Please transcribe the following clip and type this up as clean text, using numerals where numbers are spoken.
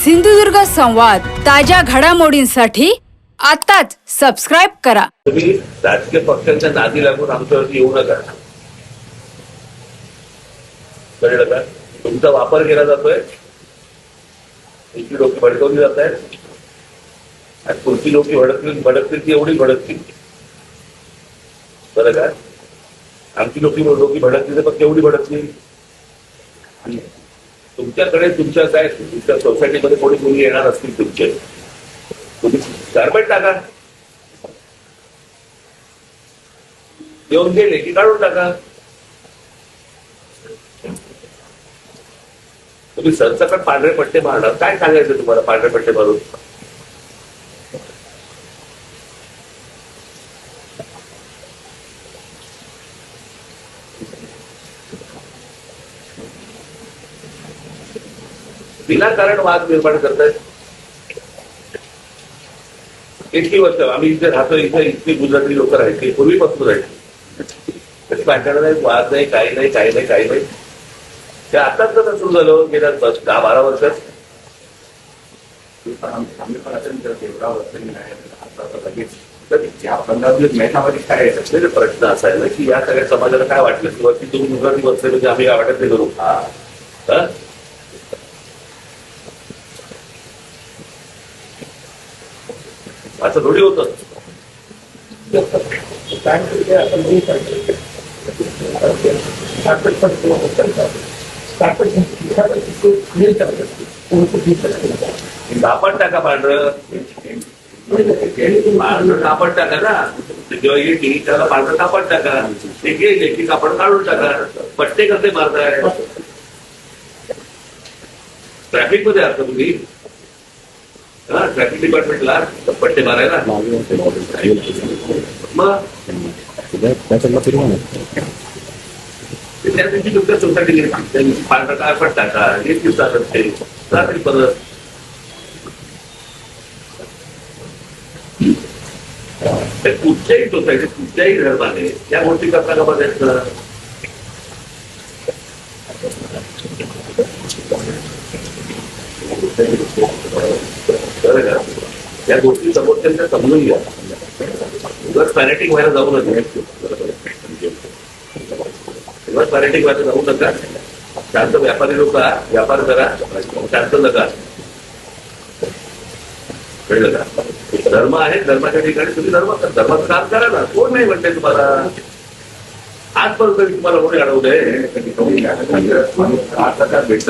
सिंधुदुर्ग संवाद ताज्या घडामोडींसाठी आताच सबस्क्राइब करा. तुम्ही राजकीय पक्षांच्या नादी लागून आमच्यावरती येऊ नका. कळलं का? तुमचा वापर केला जातोय, तुमची लोक भडकवली जात आहेत आणि पुढची लोक भडकतील ती एवढी भडकतील. बरं का? आमची लोक भडकतील तर मग केवढी भडकतील. तुमच्याकडे तुमच्या सोसायटीमध्ये कोणी मुली येणार असतील तुमचे, तुम्ही गारमेंट टाका. येऊन गेले की काढून टाका. तुम्ही सरसकट पांढरे पट्टे मारणार. काय सांगायचं तुम्हाला पांढरे पट्टे मारून? विनाकारण वाद निर्माण करतायत. इतकी वर्ष आम्ही इथे राहतो, इतकी गुजराती लोक राहायची, पूर्वीपासून राहायची. कधी भांडण नाही, वाद नाही, काही नाही. ते आताच कसं सुरू झालं गेल्या 10-12 वर्षात. प्रश्न असा आहे ना की या सगळ्या समाजाला काय वाटलं किंवा की तुम्ही गुजराती वर्ष म्हणजे आम्ही वाटत नाही करू. असं थोडी होतं. कापड टाका पांढरं कापड टाका ना. जेव्हा येते त्याला पांढरं कापड टाका. ते गेले की कापड काढून टाका. पट्टे कसे मारताय? ट्रॅफिक मध्ये असता तुम्ही, ट्रॅफिक डिपार्टमेंटला पट्टे मारायला. मग त्या दिवशी तुमच्या सोसायटी गेली, पांढरा कापड टाका. एक दिवसात असते रात्री परत. कुठच्याही सोसायटी कुठच्याही धर्माने या गोष्टी करता का बघायचं. या गोष्टी समोरच्या समजून घ्या. उगाच पॅनिटिक व्हायला जाऊ नका. उगाच पॅनिटिक व्हायला जाऊ नका. शांत व्यापारी लोक व्यापार करा, शांत नका. कळलं का? धर्म आहे, धर्माच्या ठिकाणी तुम्ही धर्माचं काम करा ना. कोण नाही म्हणते तुम्हाला. आजपर्यंत तुम्हाला कोणी अडवलंय? भेटत